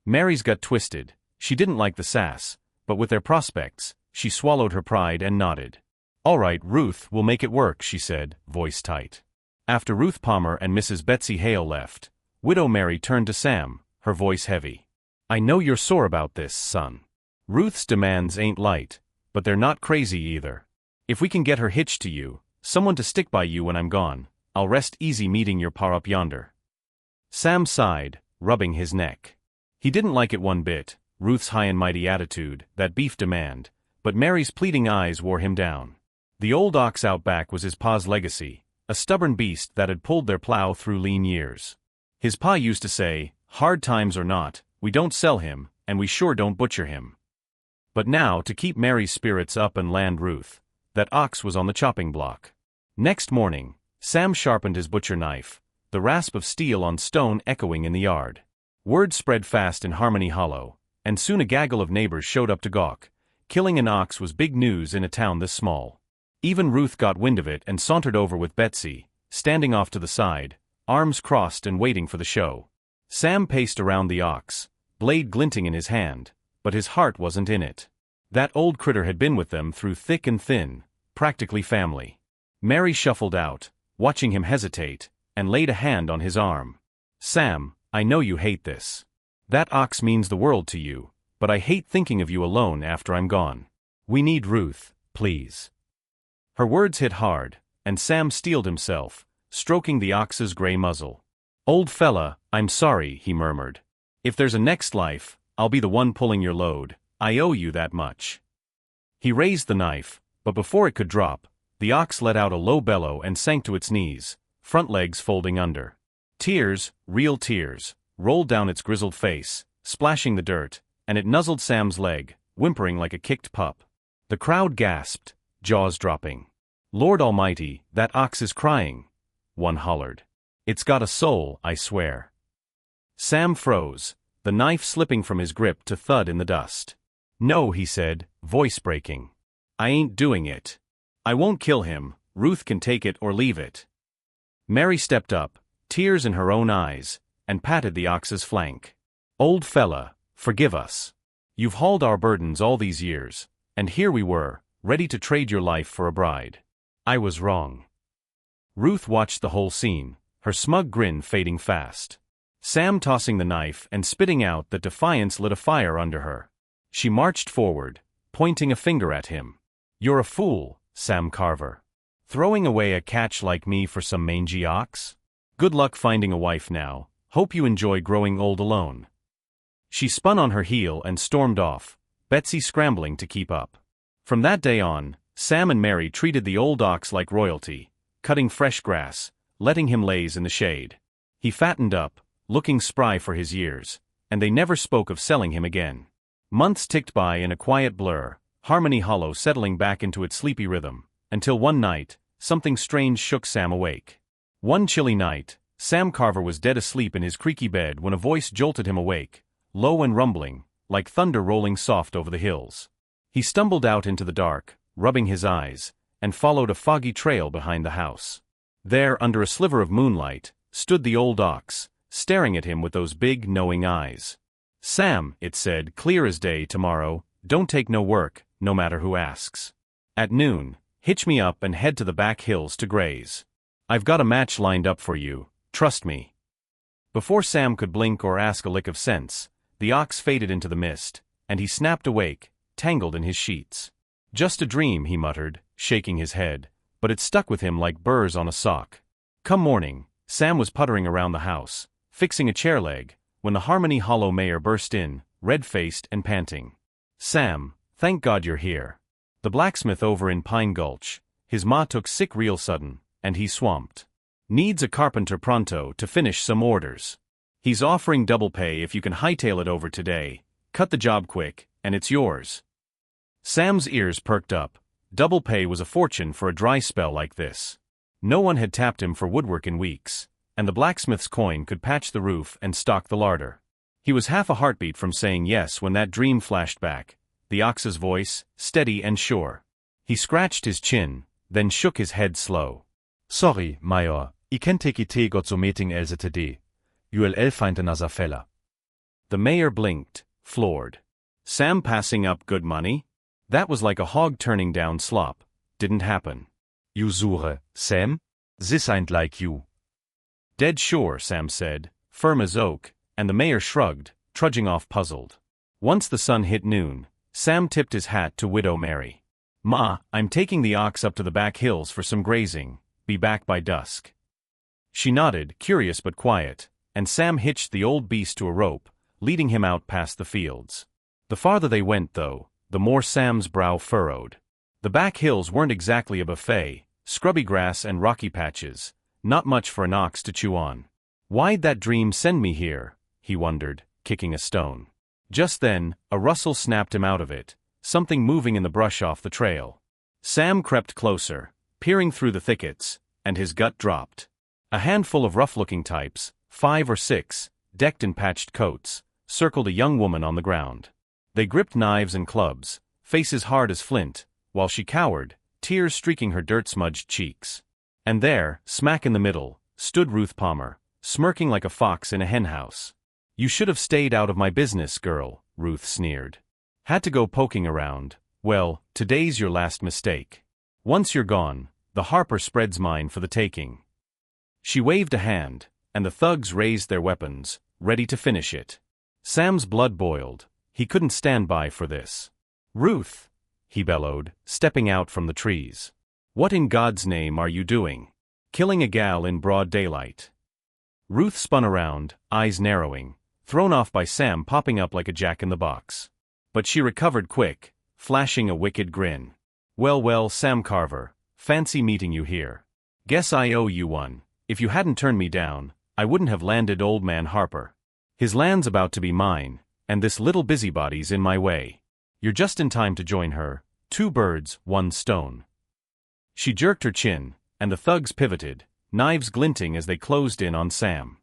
Mary's got twisted, she didn't like the sass, but with their prospects, she swallowed her pride and nodded. All right, Ruth, we'll make it work, she said, voice tight. After Ruth Palmer and Mrs. Betsy Hale left, Widow Mary turned to Sam, her voice heavy. I know you're sore about this, son. Ruth's demands ain't light, but they're not crazy either. If we can get her hitched to you, someone to stick by you when I'm gone, I'll rest easy meeting your par up yonder. Sam sighed, rubbing his neck. He didn't like it one bit, Ruth's high and mighty attitude, that beef demand, but Mary's pleading eyes wore him down. The old ox out back was his pa's legacy, a stubborn beast that had pulled their plow through lean years. His pa used to say, hard times or not, we don't sell him, and we sure don't butcher him. But now, to keep Mary's spirits up and land Ruth, that ox was on the chopping block. Next morning, Sam sharpened his butcher knife, the rasp of steel on stone echoing in the yard. Word spread fast in Harmony Hollow, and soon a gaggle of neighbors showed up to gawk. Killing an ox was big news in a town this small. Even Ruth got wind of it and sauntered over with Betsy, standing off to the side, arms crossed and waiting for the show. Sam paced around the ox, blade glinting in his hand, but his heart wasn't in it. That old critter had been with them through thick and thin, practically family. Mary shuffled out, watching him hesitate, and laid a hand on his arm. Sam, I know you hate this. That ox means the world to you, but I hate thinking of you alone after I'm gone. We need Ruth, please. Her words hit hard, and Sam steeled himself, stroking the ox's gray muzzle. Old fella, I'm sorry, he murmured. If there's a next life, I'll be the one pulling your load. I owe you that much. He raised the knife, but before it could drop, the ox let out a low bellow and sank to its knees, front legs folding under. Tears, real tears, rolled down its grizzled face, splashing the dirt, and it nuzzled Sam's leg, whimpering like a kicked pup. The crowd gasped, jaws dropping. Lord Almighty, that ox is crying, one hollered. It's got a soul, I swear. Sam froze, the knife slipping from his grip to thud in the dust. No, he said, voice breaking. I ain't doing it. I won't kill him, Ruth can take it or leave it. Mary stepped up, tears in her own eyes, and patted the ox's flank. Old fella, forgive us. You've hauled our burdens all these years, and here we were, ready to trade your life for a bride. I was wrong. Ruth watched the whole scene, her smug grin fading fast. Sam tossing the knife and spitting out that defiance lit a fire under her. She marched forward, pointing a finger at him. You're a fool, Sam Carver. Throwing away a catch like me for some mangy ox? Good luck finding a wife now, hope you enjoy growing old alone. She spun on her heel and stormed off, Betsy scrambling to keep up. From that day on, Sam and Mary treated the old ox like royalty, cutting fresh grass, letting him laze in the shade. He fattened up, looking spry for his years, and they never spoke of selling him again. Months ticked by in a quiet blur, Harmony Hollow settling back into its sleepy rhythm, until one night, something strange shook Sam awake. One chilly night, Sam Carver was dead asleep in his creaky bed when a voice jolted him awake, low and rumbling, like thunder rolling soft over the hills. He stumbled out into the dark, rubbing his eyes, and followed a foggy trail behind the house. There, under a sliver of moonlight, stood the old ox, staring at him with those big, knowing eyes. Sam, it said, clear as day tomorrow, don't take no work, no matter who asks. At noon, hitch me up and head to the back hills to graze. I've got a match lined up for you, trust me. Before Sam could blink or ask a lick of sense, the ox faded into the mist, and he snapped awake, tangled in his sheets. Just a dream, he muttered, shaking his head, but it stuck with him like burrs on a sock. Come morning, Sam was puttering around the house, fixing a chair leg, when the Harmony Hollow mayor burst in, red-faced and panting. Sam, thank God you're here. The blacksmith over in Pine Gulch, his ma took sick real sudden, and he's swamped. Needs a carpenter pronto to finish some orders. He's offering double pay if you can hightail it over today, cut the job quick, and it's yours. Sam's ears perked up. Double pay was a fortune for a dry spell like this. No one had tapped him for woodwork in weeks, and the blacksmith's coin could patch the roof and stock the larder. He was half a heartbeat from saying yes when that dream flashed back, the ox's voice, steady and sure. He scratched his chin, then shook his head slow. Sorry, Major, I kan take it got so meeting else today. You'll find another fella. The mayor blinked, floored. Sam passing up good money? That was like a hog turning down slop. Didn't happen. You sure, Sam? This ain't like you. Dead sure, Sam said, firm as oak, and the mayor shrugged, trudging off puzzled. Once the sun hit noon, Sam tipped his hat to Widow Mary. Ma, I'm taking the ox up to the back hills for some grazing, be back by dusk. She nodded, curious but quiet, and Sam hitched the old beast to a rope, leading him out past the fields. The farther they went, though, the more Sam's brow furrowed. The back hills weren't exactly a buffet, scrubby grass and rocky patches, not much for an ox to chew on. Why'd that dream send me here? He wondered, kicking a stone. Just then, a rustle snapped him out of it, something moving in the brush off the trail. Sam crept closer, peering through the thickets, and his gut dropped. A handful of rough-looking types, 5 or 6, decked in patched coats, circled a young woman on the ground. They gripped knives and clubs, faces hard as flint, while she cowered, tears streaking her dirt-smudged cheeks. And there, smack in the middle, stood Ruth Palmer, smirking like a fox in a henhouse. You should have stayed out of my business, girl, Ruth sneered. Had to go poking around. Well, today's your last mistake. Once you're gone, the Harper spread's mine for the taking. She waved a hand, and the thugs raised their weapons, ready to finish it. Sam's blood boiled. He couldn't stand by for this. Ruth, he bellowed, stepping out from the trees. What in God's name are you doing? Killing a gal in broad daylight. Ruth spun around, eyes narrowing, thrown off by Sam popping up like a jack-in-the-box. But she recovered quick, flashing a wicked grin. Well, well, Sam Carver, fancy meeting you here. Guess I owe you one. If you hadn't turned me down, I wouldn't have landed old man Harper. His land's about to be mine, and this little busybody's in my way. You're just in time to join her, 2 birds, 1 stone. She jerked her chin, and the thugs pivoted, knives glinting as they closed in on Sam.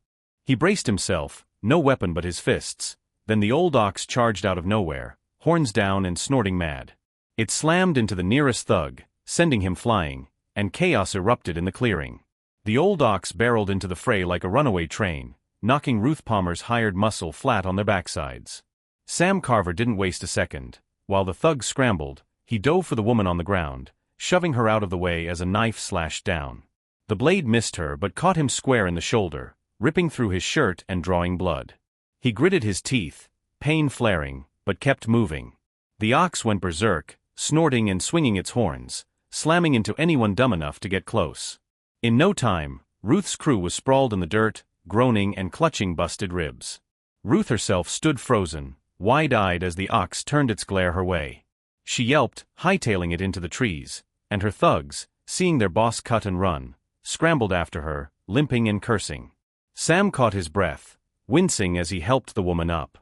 He braced himself, no weapon but his fists, then the old ox charged out of nowhere, horns down and snorting mad. It slammed into the nearest thug, sending him flying, and chaos erupted in the clearing. The old ox barreled into the fray like a runaway train, knocking Ruth Palmer's hired muscle flat on their backsides. Sam Carver didn't waste a second. While the thugs scrambled, he dove for the woman on the ground, shoving her out of the way as a knife slashed down. The blade missed her but caught him square in the shoulder, ripping through his shirt and drawing blood. He gritted his teeth, pain flaring, but kept moving. The ox went berserk, snorting and swinging its horns, slamming into anyone dumb enough to get close. In no time, Ruth's crew was sprawled in the dirt, groaning and clutching busted ribs. Ruth herself stood frozen, wide-eyed as the ox turned its glare her way. She yelped, hightailing it into the trees, and her thugs, seeing their boss cut and run, scrambled after her, limping and cursing. Sam caught his breath, wincing as he helped the woman up.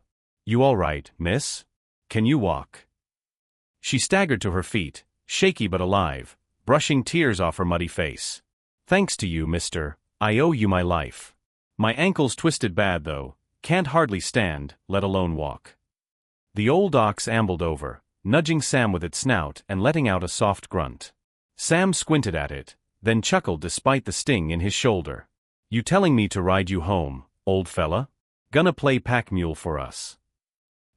"You all right, miss? Can you walk?" She staggered to her feet, shaky but alive, brushing tears off her muddy face. "Thanks to you, mister. I owe you my life. My ankle's twisted bad though, can't hardly stand, let alone walk." The old ox ambled over, nudging Sam with its snout and letting out a soft grunt. Sam squinted at it, then chuckled despite the sting in his shoulder. "You telling me to ride you home, old fella? Gonna play pack mule for us?"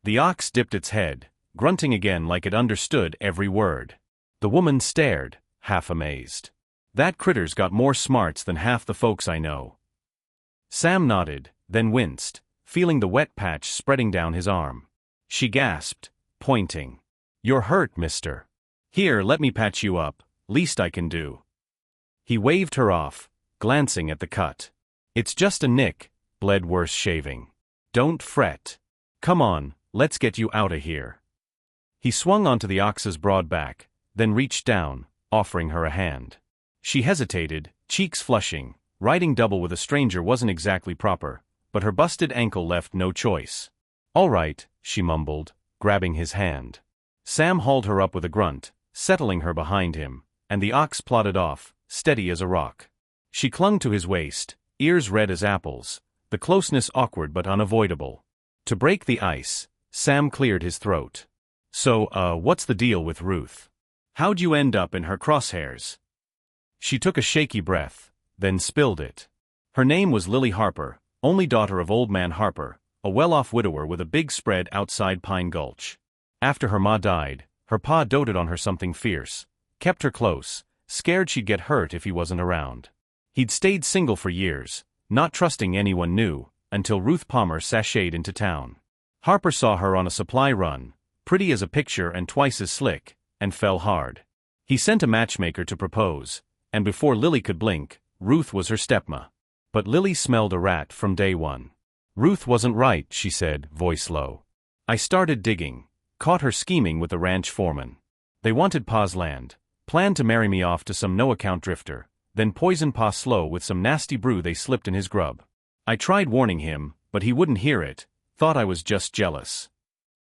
The ox dipped its head, grunting again like it understood every word. The woman stared, half amazed. "That critter's got more smarts than half the folks I know." Sam nodded, then winced, feeling the wet patch spreading down his arm. She gasped, pointing. "You're hurt, mister. Here, let me patch you up, least I can do." He waved her off, glancing at the cut. "It's just a nick, bled worse shaving. Don't fret. Come on, let's get you outta here." He swung onto the ox's broad back, then reached down, offering her a hand. She hesitated, cheeks flushing. Riding double with a stranger wasn't exactly proper, but her busted ankle left no choice. "All right," she mumbled, grabbing his hand. Sam hauled her up with a grunt, settling her behind him, and the ox plodded off, steady as a rock. She clung to his waist, ears red as apples, the closeness awkward but unavoidable. To break the ice, Sam cleared his throat. "So, what's the deal with Ruth? How'd you end up in her crosshairs?" She took a shaky breath, then spilled it. Her name was Lily Harper, only daughter of old man Harper, a well-off widower with a big spread outside Pine Gulch. After her ma died, her pa doted on her something fierce, kept her close, scared she'd get hurt if he wasn't around. He'd stayed single for years, not trusting anyone new, until Ruth Palmer sashayed into town. Harper saw her on a supply run, pretty as a picture and twice as slick, and fell hard. He sent a matchmaker to propose, and before Lily could blink, Ruth was her stepma. But Lily smelled a rat from day one. "Ruth wasn't right," she said, voice low. "I started digging, caught her scheming with the ranch foreman. They wanted Pa's land, planned to marry me off to some no-account drifter, then poisoned Pa slow with some nasty brew they slipped in his grub. I tried warning him, but he wouldn't hear it, thought I was just jealous."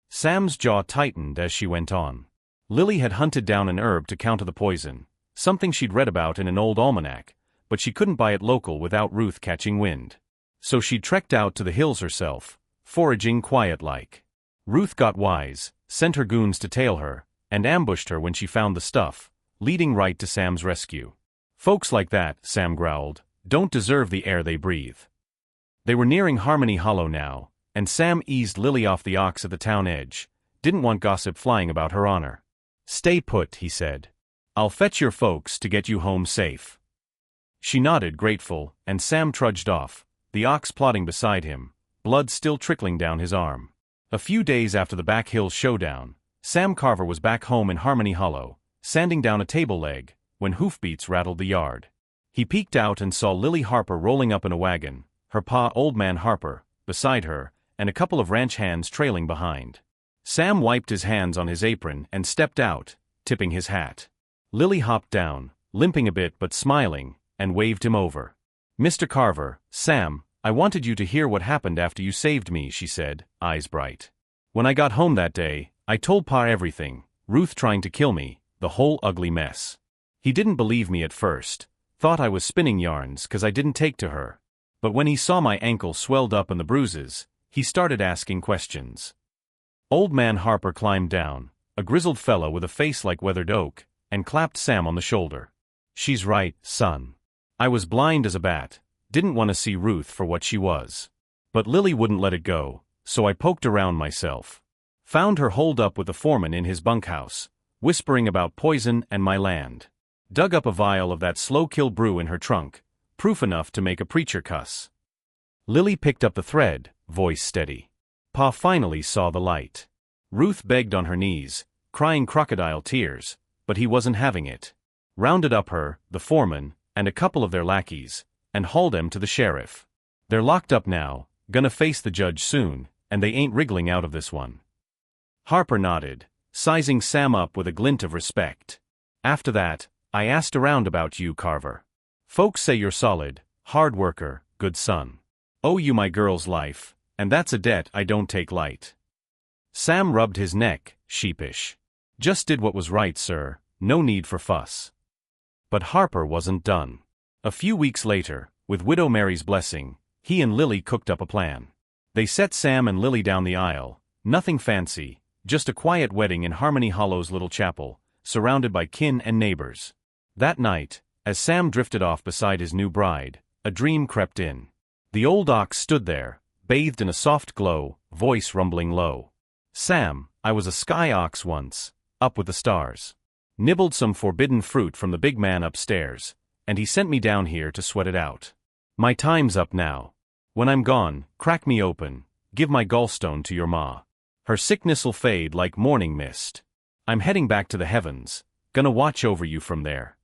Sam's jaw tightened as she went on. Lily had hunted down an herb to counter the poison, something she'd read about in an old almanac, but she couldn't buy it local without Ruth catching wind. So she trekked out to the hills herself, foraging quiet-like. Ruth got wise, sent her goons to tail her, and ambushed her when she found the stuff, leading right to Sam's rescue. "Folks like that," Sam growled, "don't deserve the air they breathe." They were nearing Harmony Hollow now, and Sam eased Lily off the ox at the town edge, didn't want gossip flying about her honor. "Stay put," he said. "I'll fetch your folks to get you home safe." She nodded, grateful, and Sam trudged off, the ox plodding beside him, blood still trickling down his arm. A few days after the Back Hills showdown, Sam Carver was back home in Harmony Hollow, sanding down a table leg, when hoofbeats rattled the yard. He peeked out and saw Lily Harper rolling up in a wagon, her pa Old Man Harper, beside her, and a couple of ranch hands trailing behind. Sam wiped his hands on his apron and stepped out, tipping his hat. Lily hopped down, limping a bit but smiling, and waved him over. "Mr. Carver, Sam, I wanted you to hear what happened after you saved me," she said, eyes bright. "When I got home that day, I told Pa everything, Ruth trying to kill me, the whole ugly mess. He didn't believe me at first, thought I was spinning yarns 'cause I didn't take to her. But when he saw my ankle swelled up and the bruises, he started asking questions." Old Man Harper climbed down, a grizzled fellow with a face like weathered oak, and clapped Sam on the shoulder. "She's right, son. I was blind as a bat, didn't want to see Ruth for what she was. But Lily wouldn't let it go, so I poked around myself. Found her holed up with the foreman in his bunkhouse, whispering about poison and my land. Dug up a vial of that slow-kill brew in her trunk, proof enough to make a preacher cuss." Lily picked up the thread, voice steady. Pa finally saw the light. Ruth begged on her knees, crying crocodile tears, but he wasn't having it. Rounded up her, the foreman, and a couple of their lackeys, and hauled them to the sheriff. "They're locked up now, gonna face the judge soon, and they ain't wriggling out of this one." Harper nodded, sizing Sam up with a glint of respect. "After that, I asked around about you, Carver. Folks say you're solid, hard worker, good son. Owe you my girl's life, and that's a debt I don't take light." Sam rubbed his neck, sheepish. "Just did what was right, sir, no need for fuss." But Harper wasn't done. A few weeks later, with Widow Mary's blessing, he and Lily cooked up a plan. They set Sam and Lily down the aisle, nothing fancy, just a quiet wedding in Harmony Hollow's little chapel, surrounded by kin and neighbors. That night, as Sam drifted off beside his new bride, a dream crept in. The old ox stood there, bathed in a soft glow, voice rumbling low. "Sam, I was a sky ox once, up with the stars. Nibbled some forbidden fruit from the big man upstairs, and he sent me down here to sweat it out. My time's up now. When I'm gone, crack me open, give my gallstone to your ma. Her sickness'll fade like morning mist. I'm heading back to the heavens, gonna watch over you from there."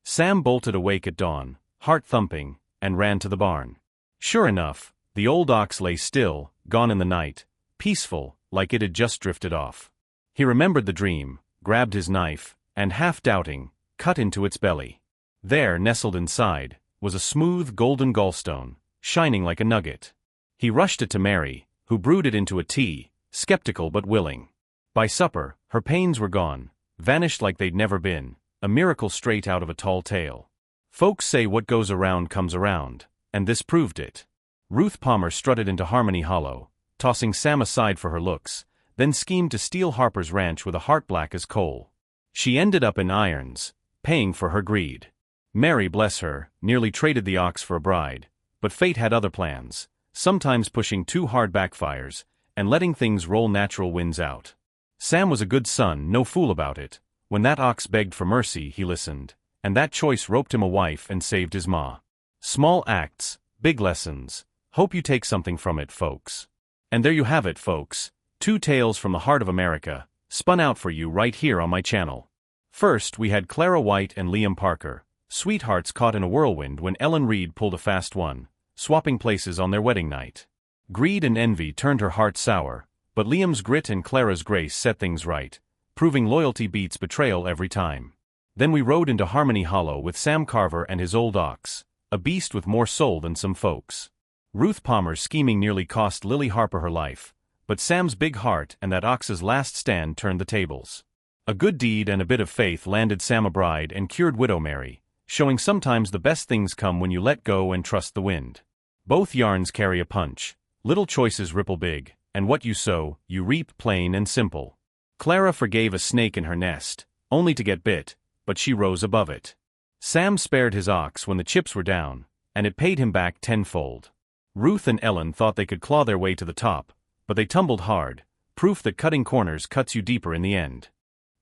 Sam bolted awake at dawn, heart thumping, and ran to the barn. Sure enough, the old ox lay still, gone in the night, peaceful, like it had just drifted off. He remembered the dream, grabbed his knife, and half-doubting, cut into its belly. There, nestled inside, was a smooth golden gallstone, shining like a nugget. He rushed it to Mary, who brewed it into a tea, skeptical but willing. By supper, her pains were gone, vanished like they'd never been, a miracle straight out of a tall tale. Folks say what goes around comes around, and this proved it. Ruth Palmer strutted into Harmony Hollow, tossing Sam aside for her looks, then schemed to steal Harper's ranch with a heart black as coal. She ended up in irons, paying for her greed. Mary, bless her, nearly traded the ox for a bride, but fate had other plans, sometimes pushing too hard backfires, and letting things roll natural winds out. Sam was a good son, no fool about it. When that ox begged for mercy, he listened, and that choice roped him a wife and saved his ma. Small acts, big lessons. Hope you take something from it, folks. And there you have it, folks. 2 tales from the heart of America, spun out for you right here on my channel. First, we had Clara White and Liam Parker, sweethearts caught in a whirlwind when Ellen Reed pulled a fast one, swapping places on their wedding night. Greed and envy turned her heart sour, but Liam's grit and Clara's grace set things right, proving loyalty beats betrayal every time. Then we rode into Harmony Hollow with Sam Carver and his old ox, a beast with more soul than some folks. Ruth Palmer's scheming nearly cost Lily Harper her life, but Sam's big heart and that ox's last stand turned the tables. A good deed and a bit of faith landed Sam a bride and cured Widow Mary, showing sometimes the best things come when you let go and trust the wind. Both yarns carry a punch, little choices ripple big, and what you sow, you reap, plain and simple. Clara forgave a snake in her nest, only to get bit, but she rose above it. Sam spared his ox when the chips were down, and it paid him back tenfold. Ruth and Ellen thought they could claw their way to the top, but they tumbled hard, proof that cutting corners cuts you deeper in the end.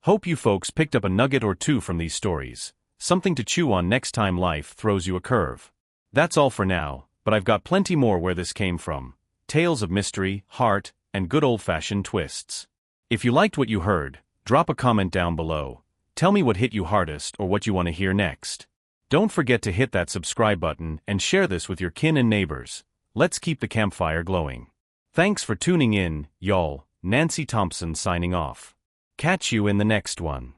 Hope you folks picked up a nugget or two from these stories, something to chew on next time life throws you a curve. That's all for now, but I've got plenty more where this came from. Tales of mystery, heart, and good old-fashioned twists. If you liked what you heard, drop a comment down below. Tell me what hit you hardest or what you want to hear next. Don't forget to hit that subscribe button and share this with your kin and neighbors. Let's keep the campfire glowing. Thanks for tuning in, y'all. Nancy Thompson signing off. Catch you in the next one.